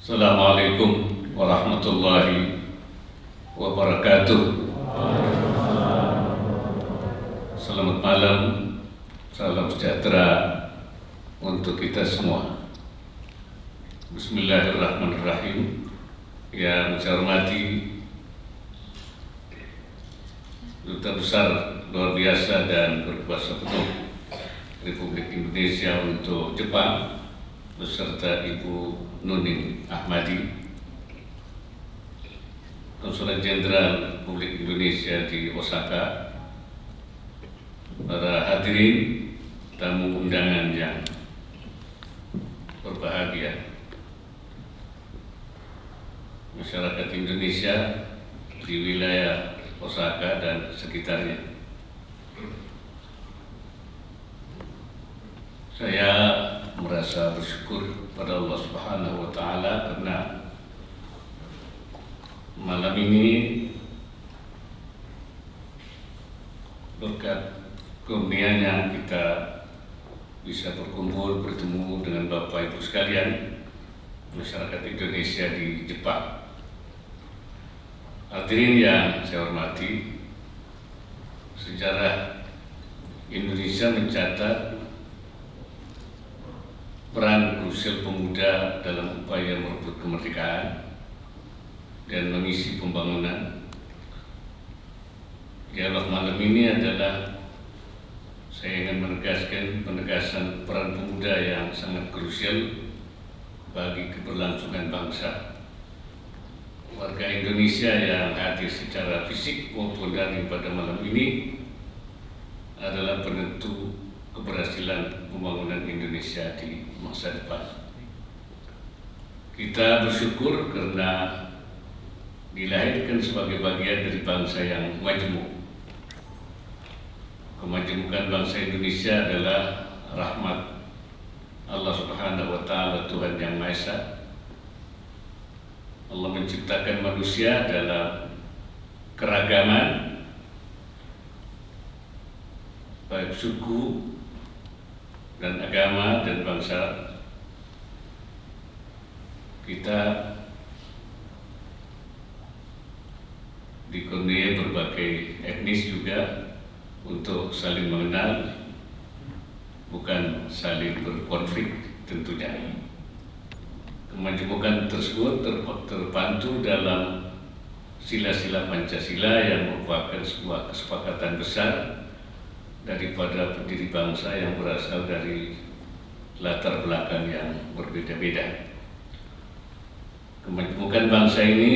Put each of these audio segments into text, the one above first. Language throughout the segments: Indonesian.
Assalamualaikum warahmatullahi wabarakatuh. Selamat malam, salam sejahtera untuk kita semua. Bismillahirrahmanirrahim. Yang saya hormati Duta Besar luar biasa dan berkuasa penuh Republik Indonesia untuk Jepang beserta Ibu Nuning Ahmadi, Konsulat Jenderal Republik Indonesia di Osaka, para hadirin tamu undangan yang berbahagia, masyarakat Indonesia di wilayah Osaka dan sekitarnya. Saya merasa bersyukur pada Allah Subhanahu wa Ta'ala karena malam ini berkat kurnianya kita bisa berkumpul bertemu dengan Bapak Ibu sekalian masyarakat Indonesia di Jepang. Hadirin yang saya hormati, sejarah Indonesia mencatat peran krusial pemuda dalam upaya merebut kemerdekaan dan mengisi pembangunan. Dialog malam ini adalah saya ingin menegaskan penegasan peran pemuda yang sangat krusial bagi keberlangsungan bangsa. Warga Indonesia yang hadir secara fisik maupun daring pada malam ini adalah penentu keberhasilan pembangunan Indonesia di masa depan. Kita bersyukur karena dilahirkan sebagai bagian dari bangsa yang majmuk. Kemajemukan bangsa Indonesia adalah rahmat Allah Subhanahu wa Ta'ala, Tuhan Yang Maha Esa. Allah menciptakan manusia dalam keragaman baik suku dan agama dan bangsa. Kita dikurniai berbagai etnis juga untuk saling mengenal, bukan saling berkonflik tentunya. Kemajemukan tersebut terbantu dalam sila-sila Pancasila yang merupakan sebuah kesepakatan besar daripada pendiri bangsa yang berasal dari latar belakang yang berbeda-beda. Kemajemukan bangsa ini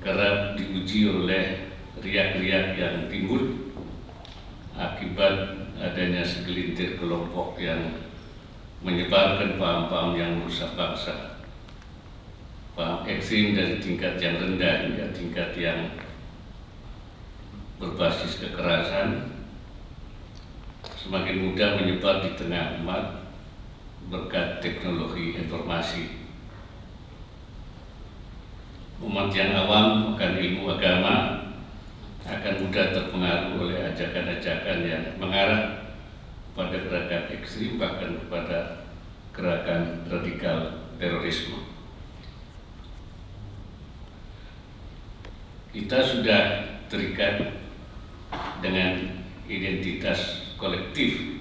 kerap diuji oleh riak-riak yang timbul akibat adanya segelintir kelompok yang menyebarkan paham-paham yang merusak bangsa. Paham ekstrim dari tingkat yang rendah hingga tingkat yang berbasis kekerasan semakin mudah menyebar di tengah umat berkat teknologi informasi. Umat yang awam akan ilmu agama akan mudah terpengaruh oleh ajakan-ajakan yang mengarah pada gerakan ekstrim, bahkan kepada gerakan radikal terorisme. Kita sudah terikat dengan identitas kolektif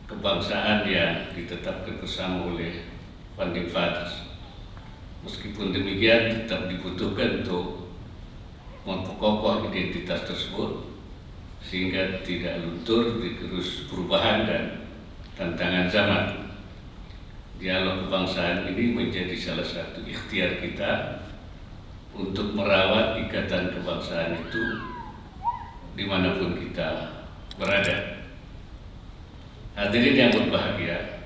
kebangsaan yang ditetapkan bersama oleh Founding Fathers. Meskipun demikian, tetap dibutuhkan untuk memperkokoh identitas tersebut sehingga tidak luntur digerus perubahan dan tantangan zaman. Dialog kebangsaan ini menjadi salah satu ikhtiar kita untuk merawat ikatan kebangsaan itu dimanapun kita berada. Hadirin yang berbahagia,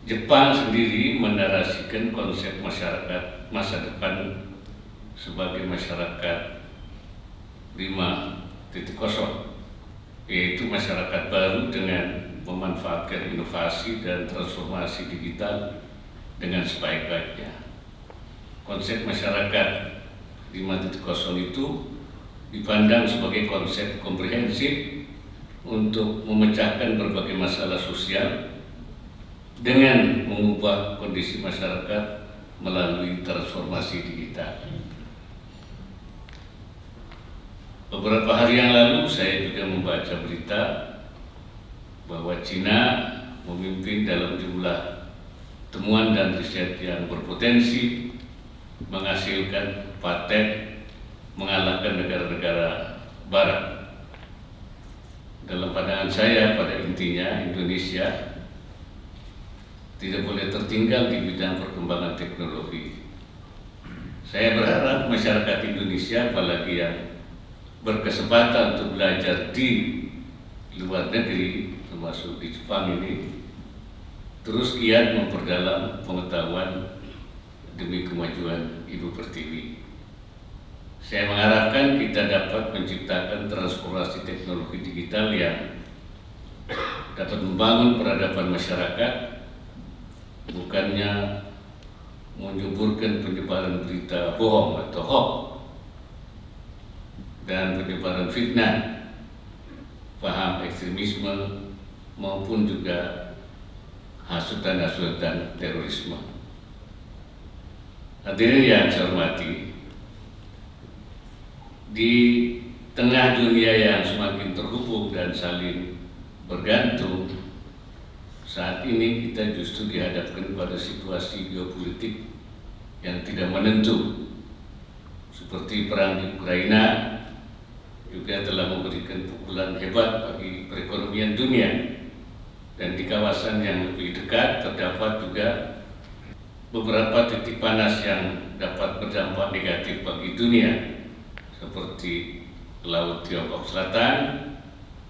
Jepang sendiri menarasikan konsep masyarakat masa depan sebagai masyarakat 5.0, yaitu masyarakat baru dengan memanfaatkan inovasi dan transformasi digital dengan sebaik-baiknya. Konsep masyarakat 5.0 itu dipandang sebagai konsep komprehensif untuk memecahkan berbagai masalah sosial dengan mengubah kondisi masyarakat melalui transformasi digital. Beberapa hari yang lalu saya juga membaca berita bahwa Cina memimpin dalam jumlah temuan dan riset yang berpotensi menghasilkan paten mengalahkan negara-negara barat. Dalam pandangan saya, pada intinya Indonesia tidak boleh tertinggal di bidang perkembangan teknologi. Saya berharap masyarakat Indonesia, apalagi yang berkesempatan untuk belajar di luar negeri, termasuk di Jepang ini, terus giat memperdalam pengetahuan demi kemajuan Ibu Pertiwi. Saya mengharapkan kita dapat menciptakan transformasi teknologi digital yang dapat membangun peradaban masyarakat, bukannya menyuburkan penyebaran berita bohong atau hoax dan penyebaran fitnah, paham ekstremisme maupun juga hasutan-hasutan terorisme. Hadirin yang saya hormati, di tengah dunia yang semakin terhubung dan saling bergantung, saat ini kita justru dihadapkan pada situasi geopolitik yang tidak menentu, seperti perang di Ukraina juga telah memberikan pukulan hebat bagi perekonomian dunia, dan di kawasan yang lebih dekat terdapat juga beberapa titik panas yang dapat berdampak negatif bagi dunia, seperti Laut Tiongkok Selatan,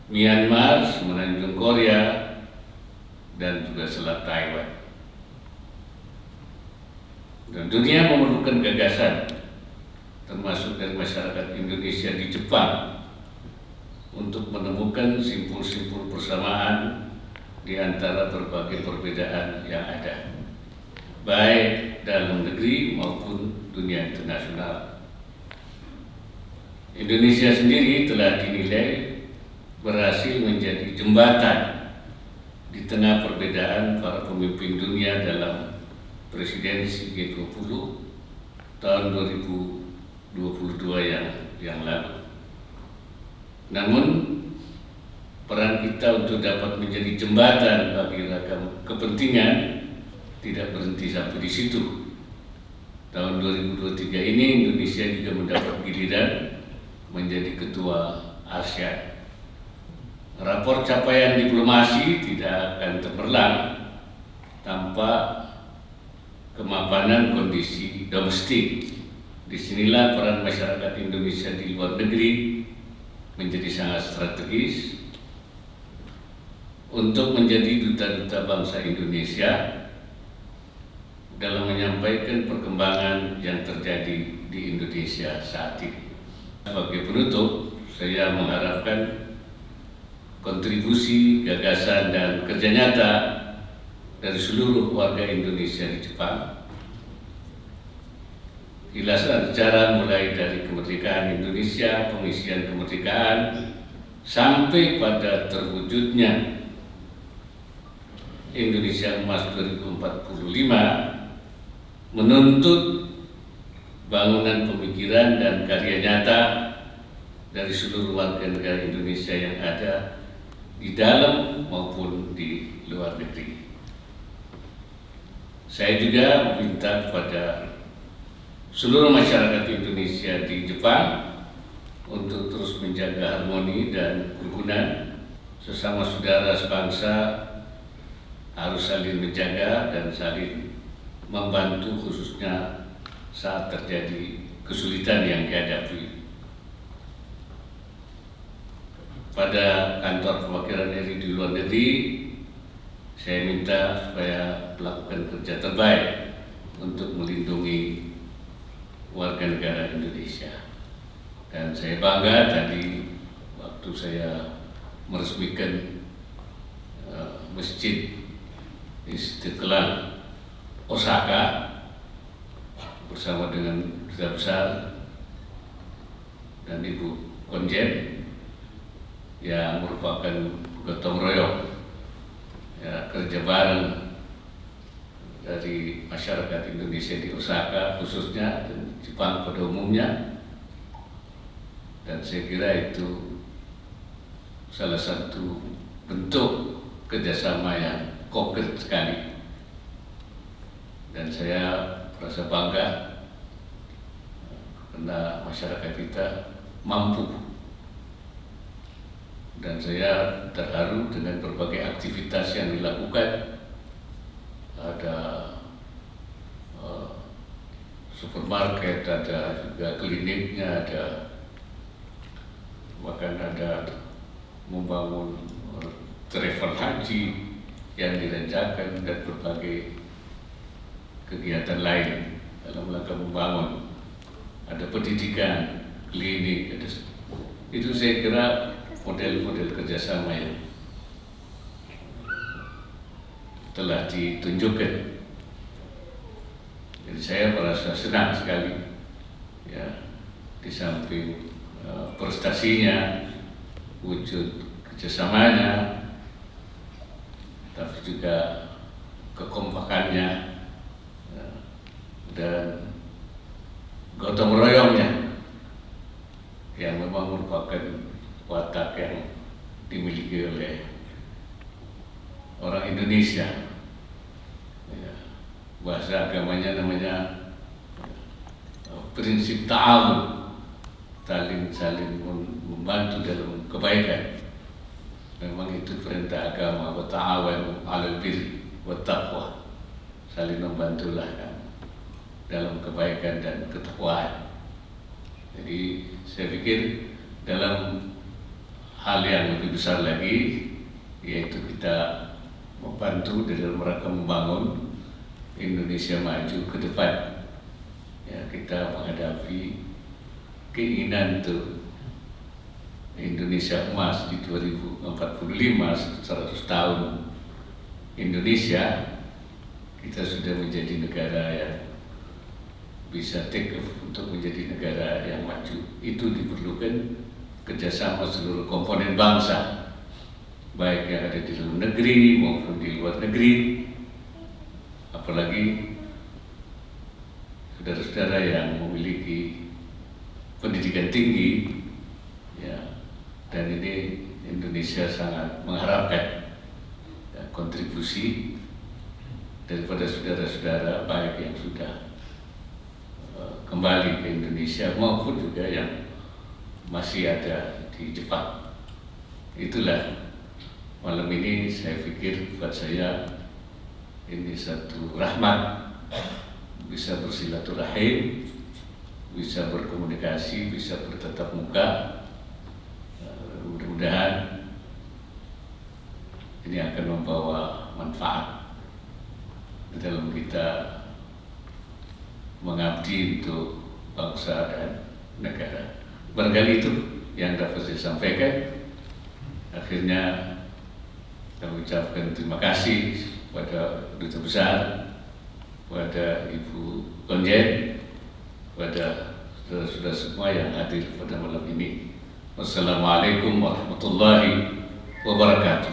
Myanmar, Semenanjung Korea, dan juga Selat Taiwan. Dan dunia memerlukan gagasan, termasuk dari masyarakat Indonesia di Jepang, untuk menemukan simpul-simpul persamaan di antara berbagai perbedaan yang ada, baik dalam negeri maupun dunia internasional. Indonesia sendiri telah dinilai berhasil menjadi jembatan di tengah perbedaan para pemimpin dunia dalam presidensi G20 tahun 2022 yang lalu. Namun peran kita untuk dapat menjadi jembatan bagi ragam kepentingan tidak berhenti sampai di situ. Tahun 2023 ini Indonesia juga mendapat giliran menjadi ketua ASEAN. Rapor capaian diplomasi tidak akan cemerlang tanpa kemapanan kondisi domestik. Disinilah peran masyarakat Indonesia di luar negeri menjadi sangat strategis untuk menjadi duta-duta bangsa Indonesia dalam menyampaikan perkembangan yang terjadi di Indonesia saat ini. Sebagai penutup, saya mengharapkan kontribusi, gagasan, dan kerja nyata dari seluruh warga Indonesia di Jepang. Ulasan sejarah mulai dari kemerdekaan Indonesia, pengisian kemerdekaan, sampai pada terwujudnya Indonesia Emas 2045 menuntut bangunan pemikiran dan karya nyata dari seluruh warga negara Indonesia yang ada di dalam maupun di luar negeri. Saya juga meminta kepada seluruh masyarakat Indonesia di Jepang untuk terus menjaga harmoni dan kerukunan sesama saudara sebangsa, harus saling menjaga dan saling membantu, khususnya saat terjadi kesulitan yang dihadapi. Pada kantor perwakilan RI di luar negeri, saya minta supaya melakukan kerja terbaik untuk melindungi warga negara Indonesia. Dan saya bangga tadi waktu saya meresmikan Masjid Istiqlal Osaka bersama dengan Duta Besar dan Ibu Konjen yang merupakan gotong royong, ya, kerja bareng dari masyarakat Indonesia di Osaka khususnya dan Jepang pada umumnya, dan saya kira itu salah satu bentuk kerjasama yang konkret sekali, dan saya merasa bangga karena masyarakat kita mampu, dan saya terharu dengan berbagai aktivitas yang dilakukan. Ada supermarket, ada juga kliniknya, ada bahkan ada membangun travel haji yang direncanakan dan berbagai kegiatan lain dalam rangka membangun. Ada pendidikan, klinik, itu saya kira model-model kerjasama yang telah ditunjukkan. Jadi saya merasa senang sekali, ya, di samping prestasinya, wujud kerjasamanya, tapi juga kekompakannya, ya, dan gotong royongnya yang memang merupakan watak yang dimiliki oleh orang Indonesia. Ya, bahasa agamanya namanya prinsip ta'awun, saling membantu dalam kebaikan. Memang itu perintah agama, wa ta'awanu 'alal birri wat taqwa, saling membantulah kan, dalam kebaikan dan ketakwaan. Jadi saya pikir dalam hal yang lebih besar lagi, yaitu kita membantu dalam rangka membangun Indonesia maju ke depan. Ya, kita menghadapi keinginan untuk Indonesia emas di 2045, 100 tahun Indonesia, kita sudah menjadi negara yang bisa take off untuk menjadi negara yang maju. Itu diperlukan kerjasama seluruh komponen bangsa, baik yang ada di dalam negeri maupun di luar negeri, apalagi saudara-saudara yang memiliki pendidikan tinggi, ya, dan ini Indonesia sangat mengharapkan, ya, kontribusi daripada saudara-saudara baik yang sudah kembali ke Indonesia maupun juga yang masih ada di Jepang. Itulah malam ini saya pikir buat saya ini satu rahmat, bisa bersilaturahim, bisa berkomunikasi, bisa bertatap muka. Mudah-mudahan ini akan membawa manfaat di dalam kita mengabdi untuk bangsa dan negara. Barangkali itu yang dapat saya sampaikan. Akhirnya kami ucapkan terima kasih kepada Duta Besar, kepada Ibu Konjen, kepada saudara-saudara semua yang hadir pada malam ini. Wassalamualaikum warahmatullahi wabarakatuh.